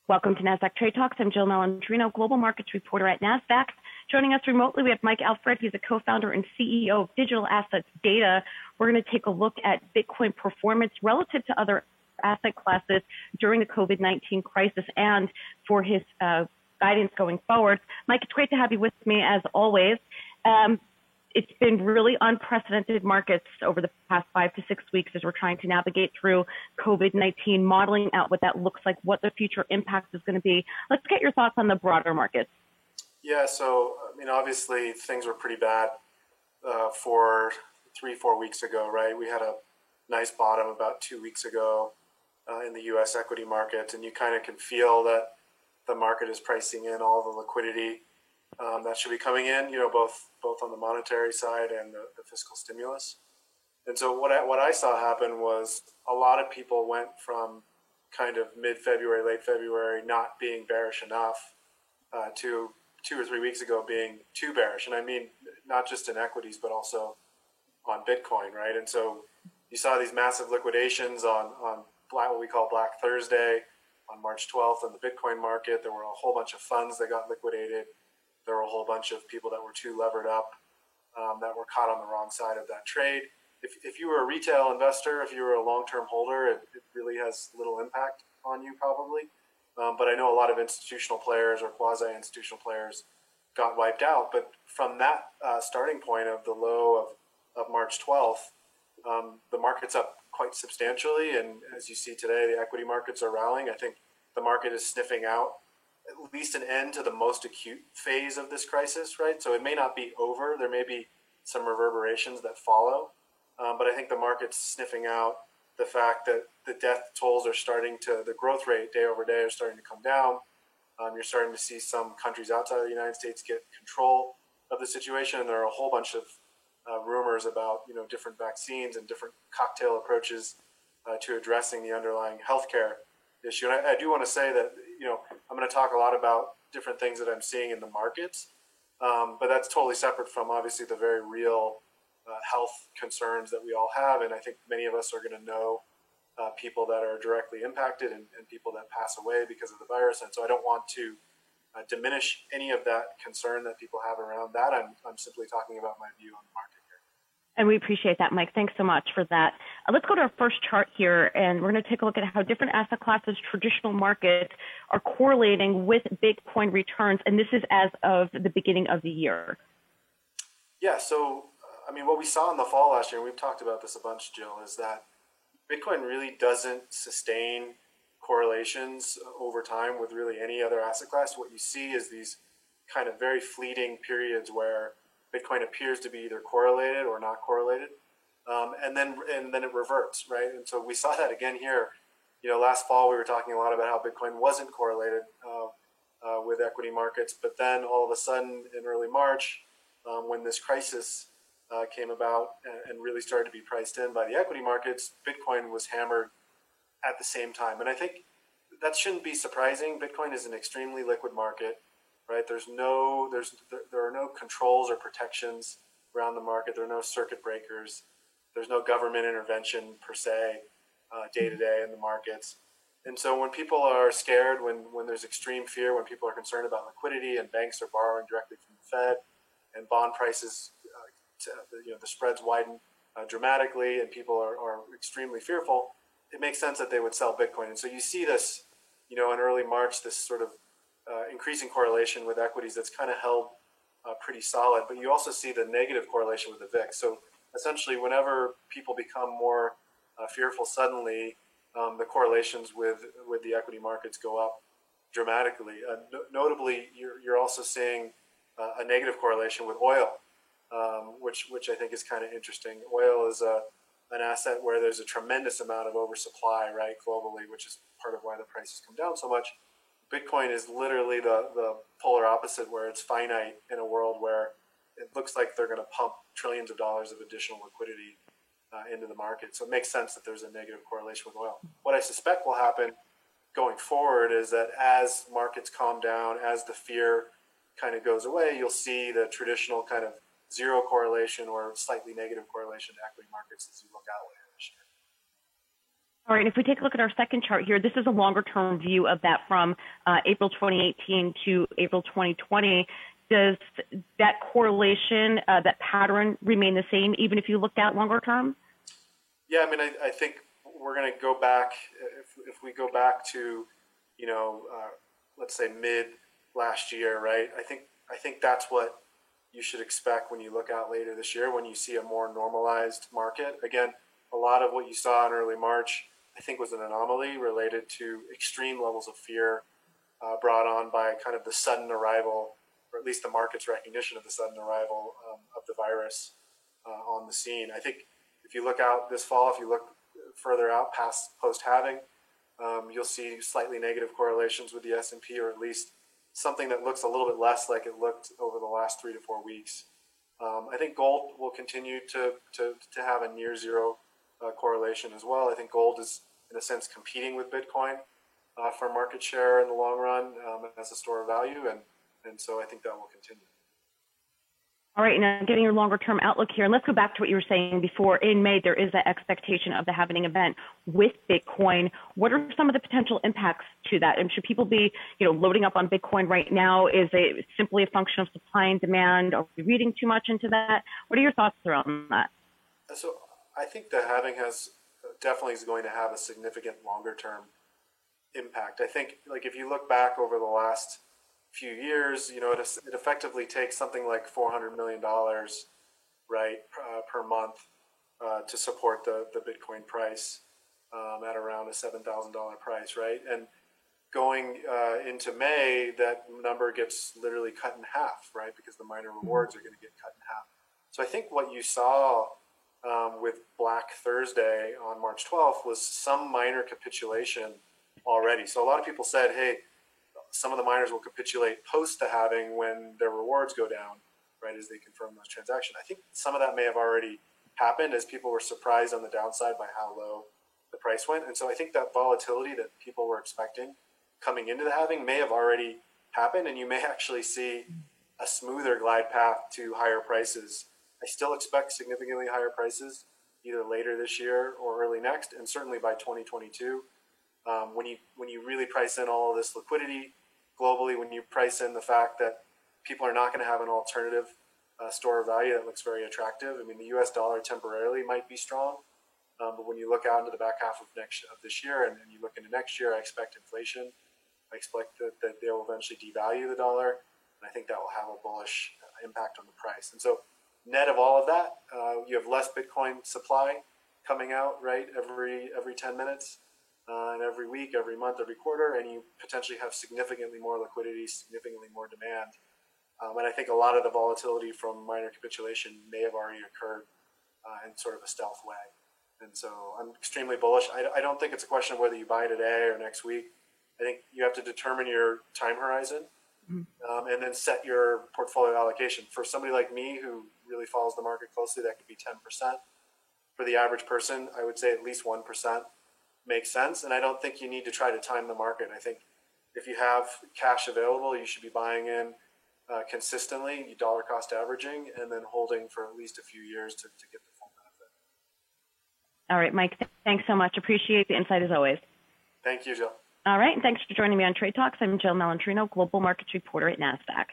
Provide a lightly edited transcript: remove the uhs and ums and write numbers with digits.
Welcome to NASDAQ Trade Talks. I'm Jill Malandrino, Global Markets Reporter at NASDAQ. Joining us remotely, we have Mike Alfred. He's a co-founder and CEO of Digital Assets Data. We're going to take a look at Bitcoin performance relative to other asset classes during the COVID-19 crisis and for his guidance going forward. Mike, it's great to have you with me as always. It's been really unprecedented markets over the past 5 to 6 weeks as we're trying to navigate through COVID-19, modeling out what that looks like, what the future impact is going to be. Let's get your thoughts on the broader markets. Yeah, so, obviously things were pretty bad for 3-4 weeks ago, right? We had a nice bottom about 2 weeks ago in the U.S. equity market, and you kind of can feel that the market is pricing in all the liquidity that should be coming in, both on the monetary side and the fiscal stimulus. And so what I saw happen was a lot of people went from kind of mid-February, late February, not being bearish enough to 2 or 3 weeks ago being too bearish. And I mean, not just in equities, but also on Bitcoin, right? And so you saw these massive liquidations on what we call Black Thursday on March 12th in the Bitcoin market. There were a whole bunch of funds that got liquidated. There were a whole bunch of people that were too levered up that were caught on the wrong side of that trade. If you were a retail investor, if you were a long-term holder, it really has little impact on you probably. But I know a lot of institutional players or quasi-institutional players got wiped out. But from that starting point of the low of March 12th, the market's up quite substantially. And as you see today, the equity markets are rallying. I think the market is sniffing out at least an end to the most acute phase of this crisis, right? So it may not be over. There may be some reverberations that follow. But I think the market's sniffing out the fact that the death tolls are the growth rate day over day are starting to come down. You're starting to see some countries outside of the United States get control of the situation. And there are a whole bunch of rumors about, different vaccines and different cocktail approaches to addressing the underlying healthcare issue. And I do want to say that, I'm going to talk a lot about different things that I'm seeing in the markets, but that's totally separate from obviously the very real health concerns that we all have. And I think many of us are going to know people that are directly impacted and people that pass away because of the virus. And so I don't want to diminish any of that concern that people have around that. I'm simply talking about my view on the market. And we appreciate that, Mike. Thanks so much for that. Let's go to our first chart here, and we're going to take a look at how different asset classes, traditional markets, are correlating with Bitcoin returns. And this is as of the beginning of the year. Yeah, so, what we saw in the fall last year, and we've talked about this a bunch, Jill, is that Bitcoin really doesn't sustain correlations over time with really any other asset class. What you see is these kind of very fleeting periods where Bitcoin appears to be either correlated or not correlated, and then it reverts, right? And so we saw that again here. Last fall we were talking a lot about how Bitcoin wasn't correlated with equity markets, but then all of a sudden in early March, when this crisis came about and really started to be priced in by the equity markets, Bitcoin was hammered at the same time. And I think that shouldn't be surprising. Bitcoin is an extremely liquid market. Right? There are no controls or protections around the market. There are no circuit breakers. There's no government intervention per se, day to day in the markets. And so when people are scared, when there's extreme fear, when people are concerned about liquidity and banks are borrowing directly from the Fed and bond prices, the spreads widen dramatically and people are extremely fearful, it makes sense that they would sell Bitcoin. And so you see this, in early March, this sort of increasing correlation with equities that's kind of held pretty solid, but you also see the negative correlation with the VIX. So essentially, whenever people become more fearful suddenly, the correlations with the equity markets go up dramatically. Notably, you're also seeing a negative correlation with oil, which I think is kind of interesting. Oil is an asset where there's a tremendous amount of oversupply, right, globally, which is part of why the prices come down so much. Bitcoin is literally the polar opposite, where it's finite in a world where it looks like they're going to pump trillions of dollars of additional liquidity into the market. So it makes sense that there's a negative correlation with oil. What I suspect will happen going forward is that as markets calm down, as the fear kind of goes away, you'll see the traditional kind of zero correlation or slightly negative correlation to equity markets as you look out later this year. All right, if we take a look at our second chart here, this is a longer-term view of that from April 2018 to April 2020. Does that correlation, that pattern remain the same even if you looked at longer term? Yeah, I mean, I think we're going to go back, if we go back to, let's say mid last year, right? I think that's what you should expect when you look out later this year, when you see a more normalized market. Again, a lot of what you saw in early March, I think, was an anomaly related to extreme levels of fear brought on by kind of the sudden arrival, or at least the market's recognition of the sudden arrival of the virus on the scene. I think if you look out this fall, if you look further out past post-halving, you'll see slightly negative correlations with the S&P, or at least something that looks a little bit less like it looked over the last 3 to 4 weeks. I think gold will continue to have a near zero correlation as well. I think gold is, in a sense, competing with Bitcoin for market share in the long run as a store of value, and so I think that will continue. All right, now getting your longer-term outlook here, and let's go back to what you were saying before. In May, there is an expectation of the halving event with Bitcoin. What are some of the potential impacts to that? And should people be, loading up on Bitcoin right now? Is it simply a function of supply and demand? Are we reading too much into that? What are your thoughts around that? So I think the halving definitely is going to have a significant longer-term impact. I think, if you look back over the last few years, it effectively takes something like $400 million, right, per month to support the Bitcoin price at around a $7,000 price, right? And going into May, that number gets literally cut in half, right, because the miner rewards are going to get cut in half. So I think what you saw with Black Thursday on March 12th was some minor capitulation already. So a lot of people said, hey, some of the miners will capitulate post the halving when their rewards go down, right, as they confirm those transactions. I think some of that may have already happened as people were surprised on the downside by how low the price went. And so I think that volatility that people were expecting coming into the halving may have already happened, and you may actually see a smoother glide path to higher prices. I still expect significantly higher prices either later this year or early next, and certainly by 2022. When you really price in all of this liquidity globally, when you price in the fact that people are not going to have an alternative store of value that looks very attractive. I mean, the U.S. dollar temporarily might be strong, but when you look out into the back half of this year and you look into next year, I expect inflation. I expect that they will eventually devalue the dollar, and I think that will have a bullish impact on the price. And so net of all of that, you have less Bitcoin supply coming out, right, every 10 minutes. And every week, every month, every quarter, and you potentially have significantly more liquidity, significantly more demand. And I think a lot of the volatility from minor capitulation may have already occurred in sort of a stealth way. And so I'm extremely bullish. I don't think it's a question of whether you buy today or next week. I think you have to determine your time horizon and then set your portfolio allocation. For somebody like me who really follows the market closely, that could be 10%. For the average person, I would say at least 1%. Makes sense, and I don't think you need to try to time the market. I think if you have cash available, you should be buying in consistently, dollar cost averaging, and then holding for at least a few years to get the full benefit. All right, Mike, thanks so much. Appreciate the insight as always. Thank you, Jill. All right, and thanks for joining me on Trade Talks. I'm Jill Malentrino, Global Markets Reporter at NASDAQ.